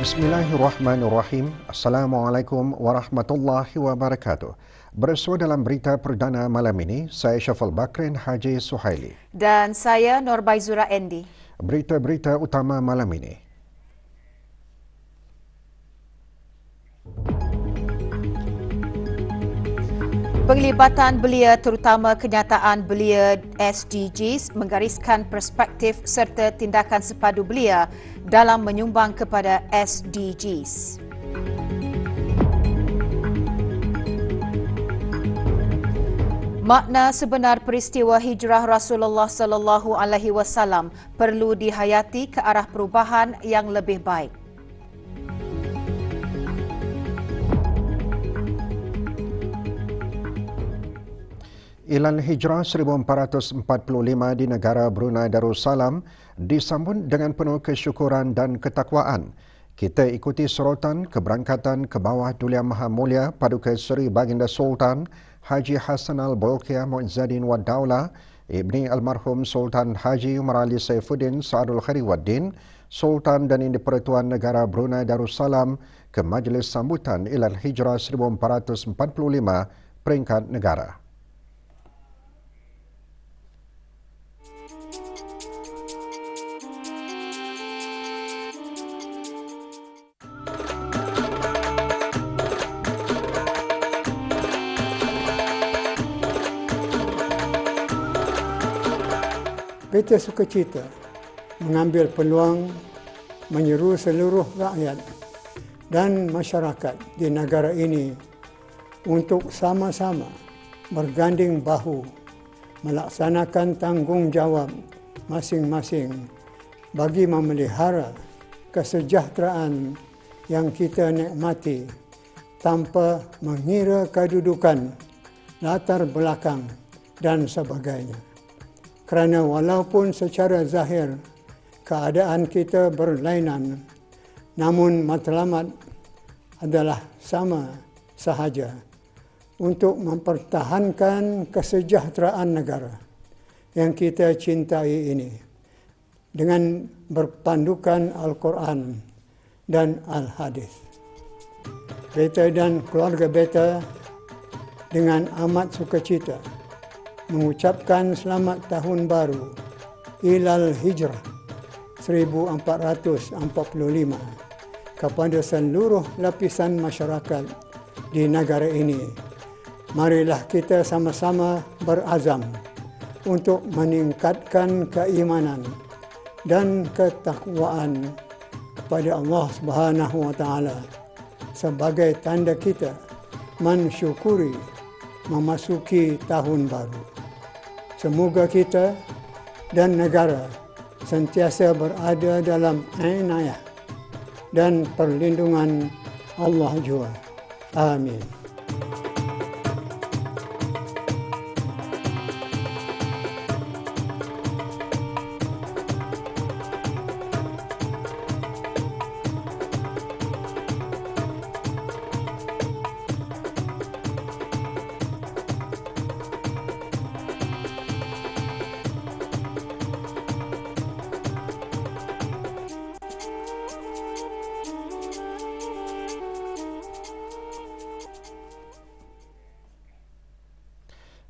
Bismillahirrahmanirrahim. Assalamualaikum warahmatullahi wabarakatuh. Bersua dalam berita perdana malam ini, saya Syafal Bakrin Haji Suhaili. Dan saya Norbaizura Endi. Berita-berita utama malam ini. Penglibatan belia terutama kenyataan belia SDGs menggariskan perspektif serta tindakan sepadu belia dalam menyumbang kepada SDGs. Makna sebenar peristiwa hijrah Rasulullah sallallahu alaihi wasallam perlu dihayati ke arah perubahan yang lebih baik. Ilan Hijrah 1445 di negara Brunei Darussalam disambut dengan penuh kesyukuran dan ketakwaan. Kita ikuti sorotan keberangkatan ke bawah Duli Maha Mulia Paduka Seri Baginda Sultan Haji Hassan Al-Bolkiah Muizzadin Wad Daulah, Ibni Almarhum Sultan Haji Umar Ali Saifuddin Sa'adul Khairuddin, Sultan dan Indi Pertuan Negara Brunei Darussalam ke Majlis Sambutan Ilan Hijrah 1445 peringkat negara. Kita sukacita mengambil peluang menyeru seluruh rakyat dan masyarakat di negara ini untuk sama-sama berganding bahu melaksanakan tanggungjawab masing-masing bagi memelihara kesejahteraan yang kita nikmati tanpa mengira kedudukan, latar belakang dan sebagainya. Kerana walaupun secara zahir keadaan kita berlainan, namun matlamat adalah sama sahaja untuk mempertahankan kesejahteraan negara yang kita cintai ini dengan berpandukan Al-Quran dan Al-Hadis. Beta dan keluarga beta dengan amat sukacita mengucapkan selamat tahun baru Ilal Hijrah 1445 kepada seluruh lapisan masyarakat di negara ini. Marilah kita sama-sama berazam untuk meningkatkan keimanan dan ketakwaan kepada Allah Subhanahu wa taala sebagai tanda kita mensyukuri memasuki tahun baru. Semoga kita dan negara sentiasa berada dalam inayah dan perlindungan Allah jua. Amin.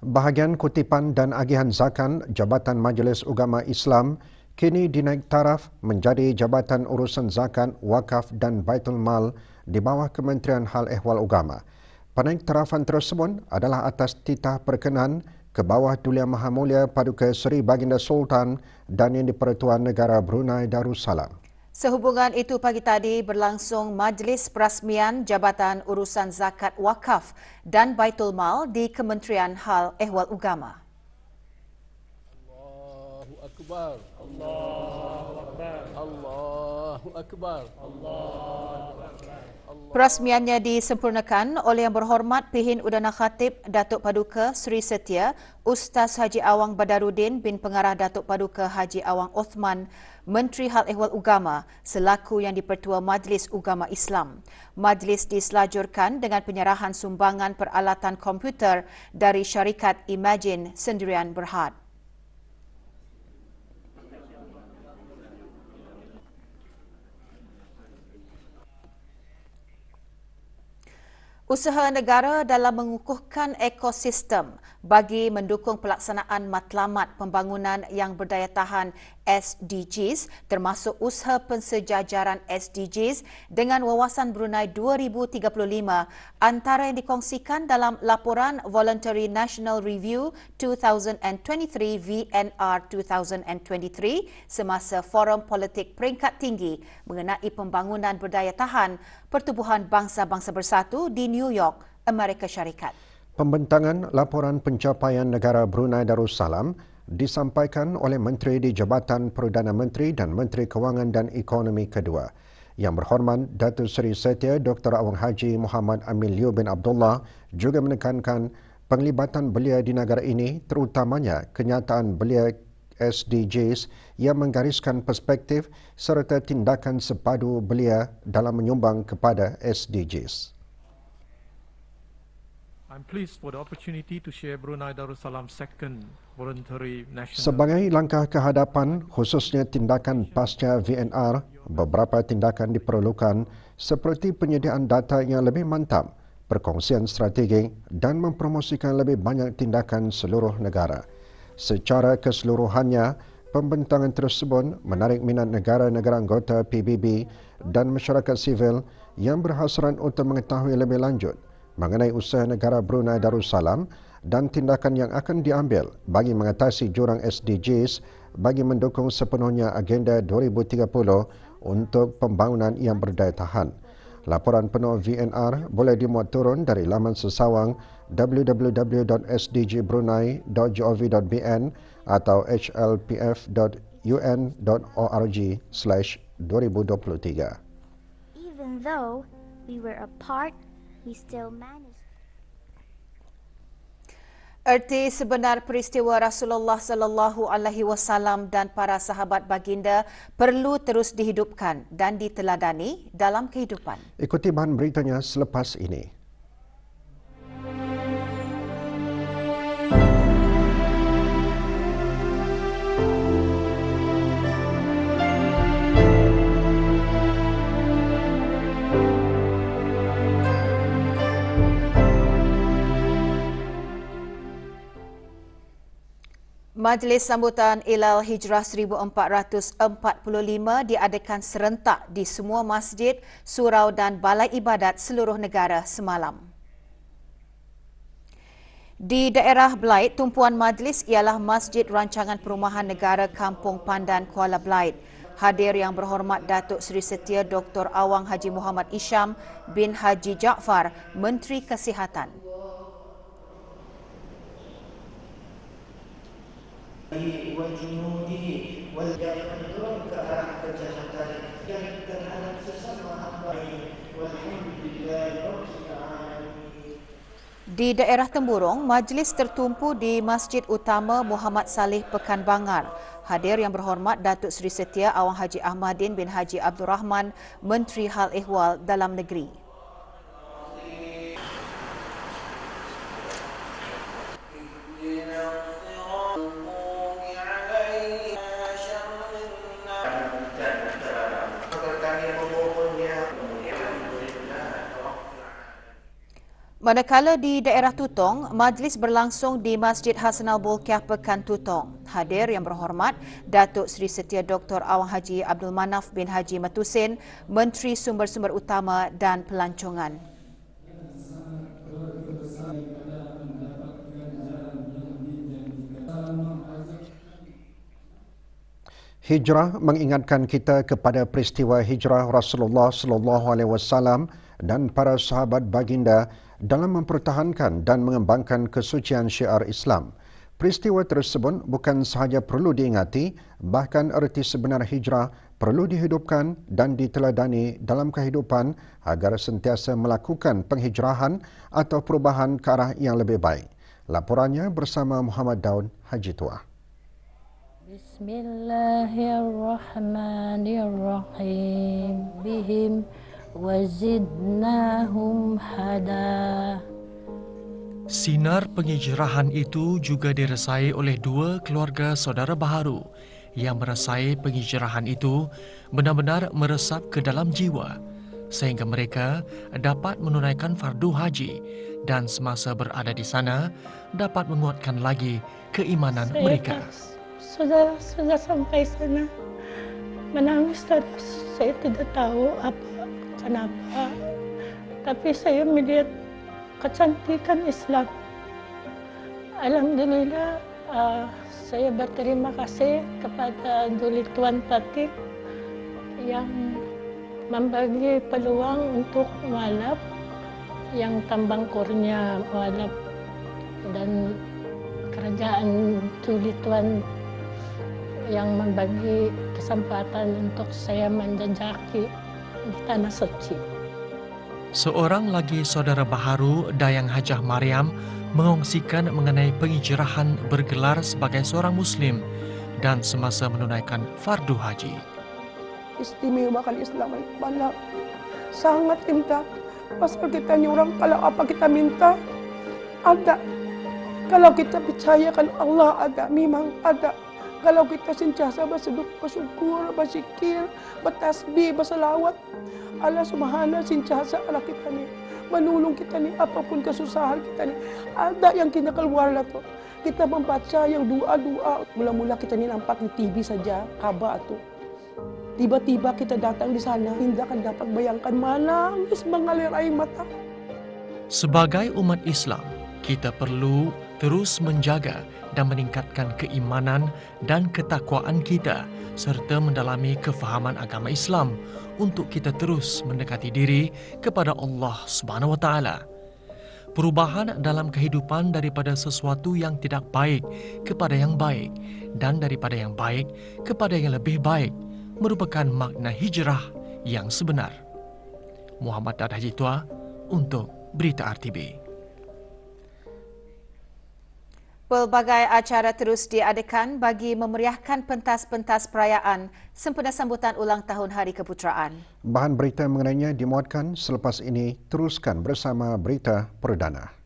Bahagian kutipan dan agihan zakat Jabatan Majlis Ugama Islam kini dinaik taraf menjadi Jabatan Urusan Zakat, Wakaf dan Baitul Mal di bawah Kementerian Hal Ehwal Ugama. Penaik tarafan tersebut adalah atas titah perkenan ke bawah Duli Maha Mulia Paduka Seri Baginda Sultan dan Yang di-Pertuan Negara Brunei Darussalam. Sehubungan itu, pagi tadi berlangsung Majlis Perasmian Jabatan Urusan Zakat Wakaf dan Baitul Mal di Kementerian Hal Ehwal Ugama. Allahu Akbar. Allahu Akbar. Allahu Allahu Akbar. Perasmiannya disempurnakan oleh Yang Berhormat Pihin Udana Khatib Datuk Paduka Seri Setia Ustaz Haji Awang Badarudin bin Pengarah Datuk Paduka Haji Awang Othman, Menteri Hal Ehwal Ugama selaku Yang di-Pertua Majlis Ugama Islam. Majlis diselajurkan dengan penyerahan sumbangan peralatan komputer dari syarikat Imagine Sendirian Berhad. Usaha negara dalam mengukuhkan ekosistem bagi mendukung pelaksanaan matlamat pembangunan yang berdaya tahan SDGs termasuk usaha pensejajaran SDGs dengan wawasan Brunei 2035 antara yang dikongsikan dalam laporan Voluntary National Review 2023 VNR 2023 semasa Forum Politik Peringkat Tinggi mengenai pembangunan berdaya tahan Pertubuhan Bangsa-Bangsa Bersatu di New York, Amerika Syarikat. Pembentangan laporan pencapaian negara Brunei Darussalam disampaikan oleh Menteri di Jabatan Perdana Menteri dan Menteri Kewangan dan Ekonomi kedua. Yang Berhormat Datuk Seri Setia Dr. Awang Haji Muhammad Amin Liu bin Abdullah juga menekankan penglibatan belia di negara ini terutamanya kenyataan belia SDGs yang menggariskan perspektif serta tindakan sepadu belia dalam menyumbang kepada SDGs. I'm pleased for the opportunity to share Brunei Darussalam's second voluntary national. Sebagai langkah kehadapan, khususnya tindakan pasca VNR, beberapa tindakan diperlukan seperti penyediaan data yang lebih mantap, perkongsian strategi dan mempromosikan lebih banyak tindakan seluruh negara. Secara keseluruhannya, pembentangan tersebut menarik minat negara-negara anggota PBB dan masyarakat sivil yang berhasrat untuk mengetahui lebih lanjut mengenai usaha negara Brunei Darussalam dan tindakan yang akan diambil bagi mengatasi jurang SDGs bagi mendukung sepenuhnya agenda 2030 untuk pembangunan yang berdaya tahan. Laporan penuh VNR boleh dimuat turun dari laman sesawang www.sdgbrunei.gov.bn atau hlpf.un.org/2023. Even though we were apart, we still managed. Erti sebenar peristiwa Rasulullah sallallahu alaihi wasallam dan para sahabat baginda perlu terus dihidupkan dan diteladani dalam kehidupan. Ikuti bahan beritanya selepas ini. Majlis Sambutan Ilal Hijrah 1445 diadakan serentak di semua masjid, surau dan balai ibadat seluruh negara semalam. Di daerah Belait, tumpuan majlis ialah Masjid Rancangan Perumahan Negara Kampung Pandan Kuala Belait. Hadir Yang Berhormat Datuk Seri Setia Dr. Awang Haji Muhammad Isham bin Haji Jaafar, Menteri Kesihatan. Wajnudi wal-jahatan turun ke arah kejahatan dan terhadap sesama hamba walhamdulillah. Di daerah Temburong, majlis tertumpu di Masjid Utama Muhammad Saleh Pekanbangar. Hadir Yang Berhormat Datuk Seri Setia Awang Haji Ahmadin bin Haji Abdul Rahman, Menteri Hal Ehwal Dalam Negeri. Manakala di daerah Tutong, majlis berlangsung di Masjid Hasanal Bolkiah Pekan Tutong. Hadir Yang Berhormat Datuk Seri Setia Dr. Awang Haji Abdul Manaf bin Haji Matusin, Menteri Sumber-Sumber Utama dan Pelancongan. Hijrah mengingatkan kita kepada peristiwa hijrah Rasulullah sallallahu alaihi wasallam dan para sahabat baginda dalam mempertahankan dan mengembangkan kesucian syiar Islam. Peristiwa tersebut bukan sahaja perlu diingati, bahkan erti sebenar hijrah perlu dihidupkan dan diteladani dalam kehidupan agar sentiasa melakukan penghijrahan atau perubahan ke arah yang lebih baik. Laporannya bersama Muhammad Daud Haji Tua. Bismillahirrahmanirrahim. Bihim wazidnahum hada. Sinar penghijrahan itu juga diresai oleh dua keluarga saudara baharu yang merasai penghijrahan itu benar-benar meresap ke dalam jiwa sehingga mereka dapat menunaikan fardu haji dan semasa berada di sana dapat menguatkan lagi keimanan mereka. Sudah sampai sana menangis terus. Saya tidak tahu kenapa, tapi saya melihat kecantikan Islam. Alhamdulillah, saya berterima kasih kepada Duli Tuan Patik yang membagi peluang untuk mualaf yang tambang kurnya mualaf, dan kerajaan Duli Tuan yang membagi kesempatan untuk saya menjejaki di Tanah Suci. Seorang lagi saudara baharu, Dayang Hajah Mariam, mengongsikan mengenai penghijrahan bergelar sebagai seorang Muslim dan semasa menunaikan fardu haji. Istimewakan Islam banyak, sangat indah. Pasal kita ni orang, kalau apa kita minta, ada. Kalau kita percayakan Allah ada, memang ada. Kalau kita sentiasa bersyukur, berzikir, bertasbih, berselawat, Allah Subhanahu sentiasa Allah kita ni menolong kita ni, apapun kesusahan kita ni. Ada yang kita keluar lah tu. Kita membaca yang doa-doa. Mula-mula kita ni nampak di TV saja, Kaabah tu. Tiba-tiba kita datang di sana, tidak akan dapat bayangkan, menangis mengalir air mata. Sebagai umat Islam, kita perlu terus menjaga dan meningkatkan keimanan dan ketakwaan kita serta mendalami kefahaman agama Islam untuk kita terus mendekati diri kepada Allah Subhanahu Wa Taala. Perubahan dalam kehidupan daripada sesuatu yang tidak baik kepada yang baik dan daripada yang baik kepada yang lebih baik merupakan makna hijrah yang sebenar. Muhammad Daud Haji Tua untuk Berita RTB. Pelbagai acara terus diadakan bagi memeriahkan pentas-pentas perayaan sempena sambutan ulang tahun Hari Keputeraan. Bahan berita mengenainya dimuatkan selepas ini. Teruskan bersama Berita Perdana.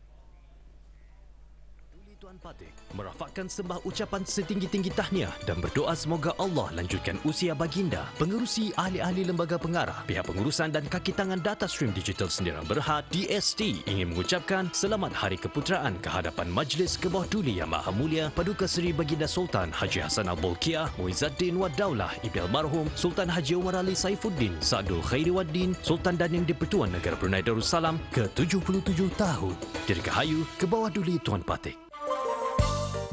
Merafakkan sembah ucapan setinggi-tinggi tahniah dan berdoa semoga Allah lanjutkan usia baginda. Pengerusi ahli-ahli lembaga pengarah, pihak pengurusan dan kaki tangan data stream digital Sendirian Berhad DST ingin mengucapkan selamat Hari Keputeraan ke hadapan Majlis Kebawah Duli Yang Maha Mulia Paduka Seri Baginda Sultan Haji Hassan Al-Bolkiah Muizzaddin Wad Daulah Ibn Almarhum Sultan Haji Umar Ali Saifuddin Sa'dul Khairi Waddin Sultan dan Yang di-Pertuan Negara Brunei Darussalam ke-77 tahun. Dirgahayu Kebawah Duli Tuan Patik.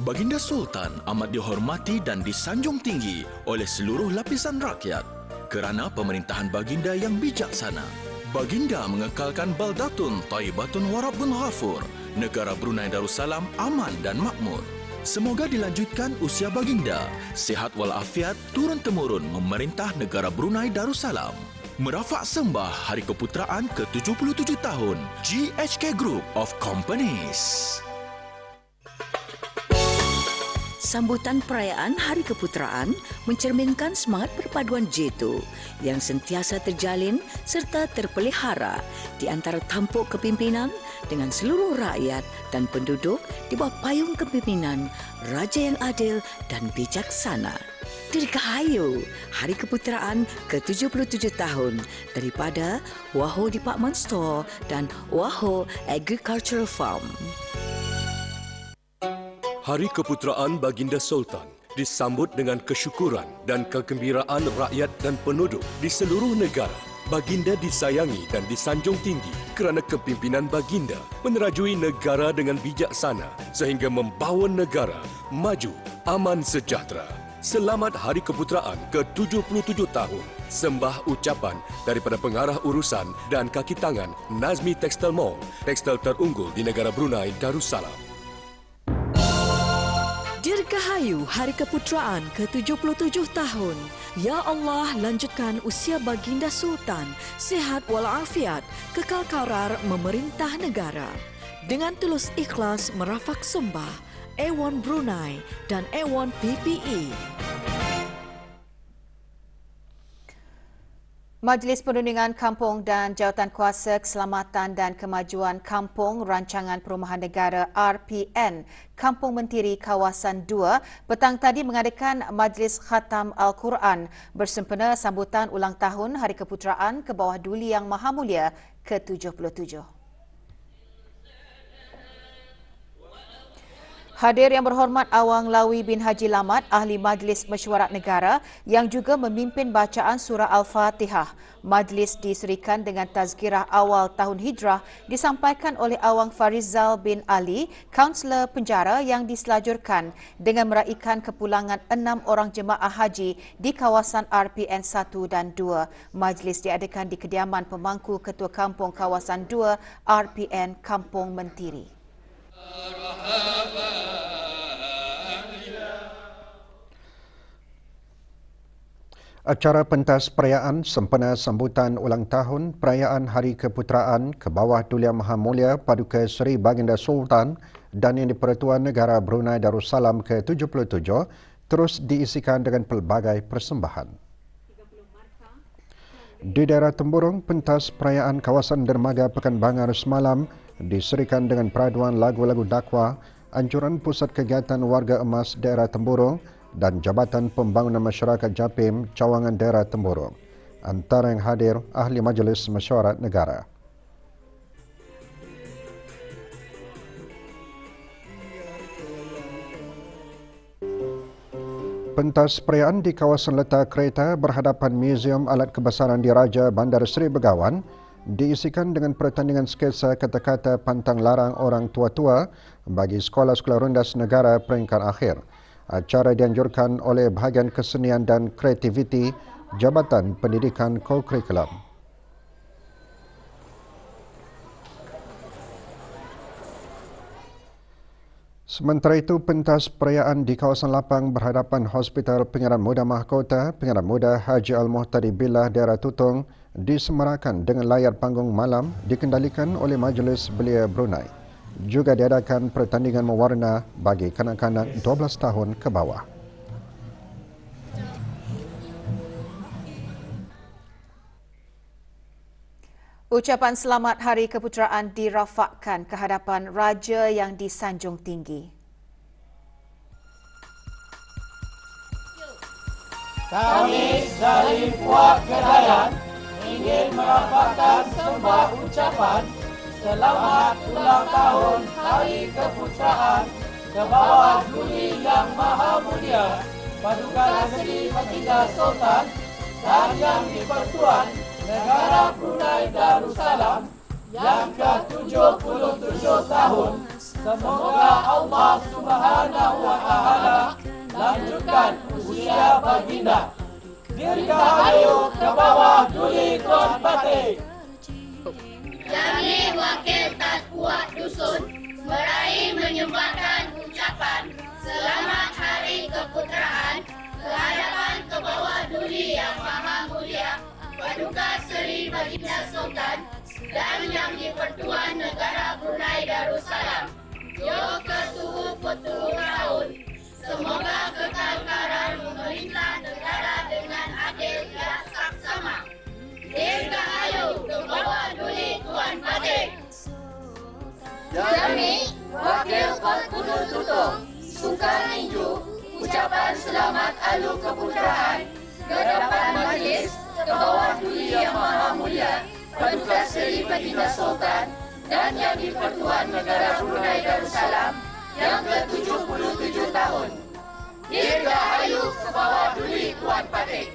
Baginda Sultan amat dihormati dan disanjung tinggi oleh seluruh lapisan rakyat kerana pemerintahan baginda yang bijaksana. Baginda mengekalkan baldatun Thayyibatun wa Rabbun Ghafur, negara Brunei Darussalam aman dan makmur. Semoga dilanjutkan usia baginda, sihat walafiat, turun-temurun memerintah negara Brunei Darussalam. Merafak sembah Hari Keputeraan ke-77 tahun GHK Group of Companies. Sambutan perayaan Hari Keputeraan mencerminkan semangat perpaduan J2 yang sentiasa terjalin serta terpelihara di antara tampuk kepimpinan dengan seluruh rakyat dan penduduk di bawah payung kepimpinan Raja yang adil dan bijaksana. Dirgahayu Hari Keputeraan ke-77 tahun daripada Waho Department Store dan Waho Agricultural Farm. Hari Keputeraan Baginda Sultan disambut dengan kesyukuran dan kegembiraan rakyat dan penduduk di seluruh negara. Baginda disayangi dan disanjung tinggi kerana kepimpinan baginda menerajui negara dengan bijaksana sehingga membawa negara maju, aman sejahtera. Selamat Hari Keputeraan ke-77 tahun. Sembah ucapan daripada pengarah urusan dan kaki tangan Nazmi Textile Mall, tekstil terunggul di negara Brunei Darussalam. Dirgahayu Hari Keputeraan ke-77 tahun. Ya Allah, lanjutkan usia Baginda Sultan, sihat walafiat, kekal karar memerintah negara. Dengan tulus ikhlas merafak sembah, Awan Brunei dan Awan PPE. Majlis Perundingan Kampung dan Jawatankuasa Keselamatan dan Kemajuan Kampung Rancangan Perumahan Negara RPN Kampung Mentiri Kawasan 2 petang tadi mengadakan Majlis Khatam Al-Quran bersempena sambutan ulang tahun Hari Keputeraan ke bawah Duli Yang Maha Mulia ke-77. Hadir Yang Berhormat Awang Lawi bin Haji Lamat, Ahli Majlis Mesyuarat Negara yang juga memimpin bacaan surah Al-Fatihah. Majlis diserikan dengan tazkirah awal tahun hijrah disampaikan oleh Awang Farizal bin Ali, kaunselor penjara yang diselajurkan dengan meraikan kepulangan 6 orang jemaah haji di kawasan RPN 1 dan 2. Majlis diadakan di kediaman pemangku Ketua Kampung Kawasan 2 RPN Kampung Mentiri. Acara pentas perayaan sempena sambutan ulang tahun perayaan Hari Keputeraan ke bawah Duli Yang Maha Mulia Paduka Seri Baginda Sultan dan Yang di-Pertuan Negara Brunei Darussalam ke-77 terus diisikan dengan pelbagai persembahan. Di daerah Temburong, pentas perayaan kawasan dermaga Pekan Bangar semalam diserikan dengan peraduan lagu-lagu dakwah, anjuran pusat kegiatan warga emas daerah Temburong dan Jabatan Pembangunan Masyarakat Japim Cawangan Daerah Temburong. Antara yang hadir Ahli Majlis Mesyuarat Negara. Pentas perayaan di kawasan letak kereta berhadapan Muzium Alat Kebesaran Diraja Bandar Seri Begawan diisikan dengan pertandingan sketsa kata-kata pantang larang orang tua-tua bagi sekolah-sekolah rendas negara peringkat akhir. Acara dianjurkan oleh Bahagian Kesenian dan Kreativiti Jabatan Pendidikan Co-Curriculum. Sementara itu, pentas perayaan di kawasan lapang berhadapan Hospital Pengeran Muda Mahkota, Pengeran Muda Haji Al-Muhtadi Billah Daerah Tutong disemarakan dengan layar panggung malam dikendalikan oleh Majlis Belia Brunei. Juga diadakan pertandingan mewarna bagi kanak-kanak 12 tahun ke bawah. Ucapan selamat Hari Keputeraan dirafakkan ke hadapan Raja yang disanjung tinggi. Kami dari Puak Kedayan ingin merafakkan sebuah ucapan selamat ulang tahun Hari Keputeraan ke bawah Duli Yang Maha Mulia Paduka Seri Baginda Sultan dan Yang di-Pertuan Negara Brunei Darussalam yang ke-77 tahun. Semoga Allah Subhanahu wa Ta'ala lanjutkan usia baginda. Dirgahayu ke bawah Duli Tuan Batik. Kami wakil Tatpuak Dusun meraih menyumbangkan ucapan Selamat Hari Keputeraan ke hadapan ke bawah Duli Yang Maha Mulia Paduka Seri Baginda Sultan dan Yang di-Pertuan Negara Brunei Darussalam yang ke-77 tahun. Semoga kekal karar memerintah negara dengan adil dan saksama. Dirgahayu ke bawah Duli Tuan Batik. Kami, Wakil Kot Kudul Tutong, sukar ninju ucapan selamat Alu Keputeraan ke hadapan Majlis ke bawah Duli Yang Maha Mulia Paduka Seri Baginda Sultan dan Yang di-Pertuan Negara Brunei Darussalam yang ke-77 tahun. Dirgahayu ke bawah Duli Tuan Batik.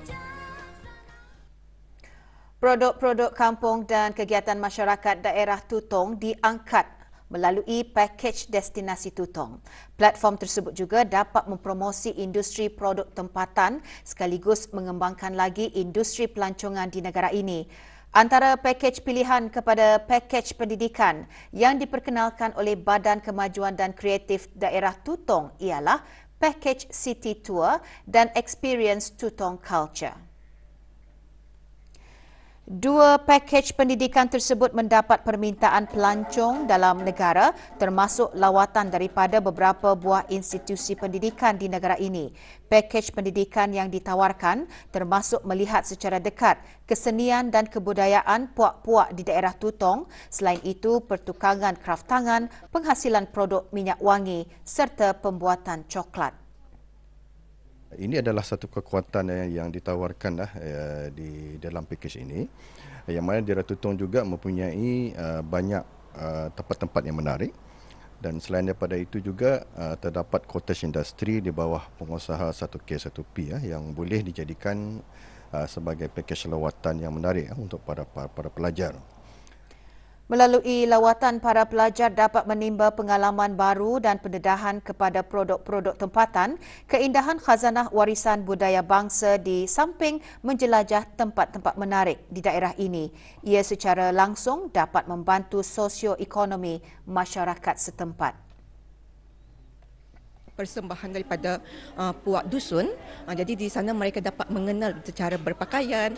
Produk-produk kampung dan kegiatan masyarakat daerah Tutong diangkat melalui pakej destinasi Tutong. Platform tersebut juga dapat mempromosi industri produk tempatan sekaligus mengembangkan lagi industri pelancongan di negara ini. Antara pakej pilihan kepada pakej pendidikan yang diperkenalkan oleh Badan Kemajuan dan Kreatif Daerah Tutong ialah package city tour dan experience Tutong culture. Dua pakej pendidikan tersebut mendapat permintaan pelancong dalam negara termasuk lawatan daripada beberapa buah institusi pendidikan di negara ini. Pakej pendidikan yang ditawarkan termasuk melihat secara dekat kesenian dan kebudayaan puak-puak di daerah Tutong. Selain itu, pertukangan kraf tangan, penghasilan produk minyak wangi serta pembuatan coklat. Ini adalah satu kekuatan yang ditawarkan di dalam pakej ini, yang mana daerah Tutong juga mempunyai banyak tempat-tempat yang menarik, dan selain daripada itu juga terdapat cottage industry di bawah pengusaha 1K1P yang boleh dijadikan sebagai pakej lawatan yang menarik untuk para pelajar. Melalui lawatan, para pelajar dapat menimba pengalaman baru dan pendedahan kepada produk-produk tempatan, keindahan khazanah warisan budaya bangsa di samping menjelajah tempat-tempat menarik di daerah ini. Ia secara langsung dapat membantu sosioekonomi masyarakat setempat. Persembahan daripada puak dusun. Jadi di sana mereka dapat mengenal cara berpakaian,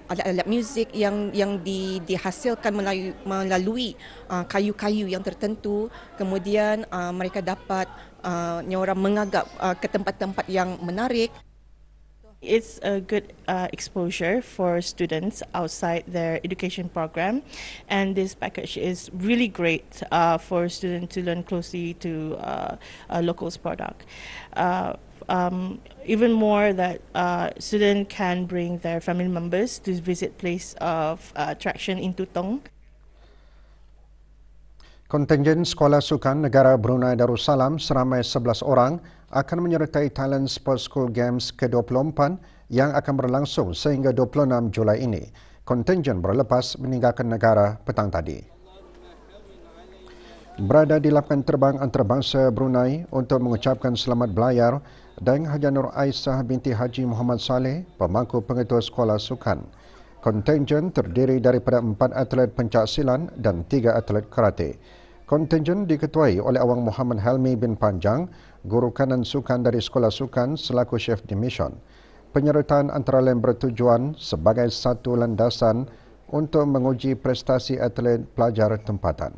alat-alat muzik yang dihasilkan melalui kayu-kayu yang tertentu. Kemudian mereka dapat orang mengagap ke tempat-tempat yang menarik. It's a good exposure for students outside their education program, and this package is really great for students to learn closely to a locals product. Even more that students can bring their family members to visit place of attraction in Tutong. Kontingen Sekolah Sukan Negara Brunei Darussalam seramai 11 orang akan menyertai Thailand Sports School Games ke-24 yang akan berlangsung sehingga 26 Julai ini. Kontingen berlepas meninggalkan negara petang tadi. Berada di lapangan terbang antarabangsa Brunei untuk mengucapkan selamat belayar Daeng Haji Nur Aisyah binti Haji Muhammad Saleh, pemangku pengetua Sekolah Sukan. Kontingen terdiri daripada 4 atlet pencaksilan dan 3 atlet karate. Kontingen diketuai oleh Awang Muhammad Helmi bin Panjang, guru kanan sukan dari Sekolah Sukan selaku chef dimission. Penyertaan antara lain bertujuan sebagai satu landasan untuk menguji prestasi atlet pelajar tempatan.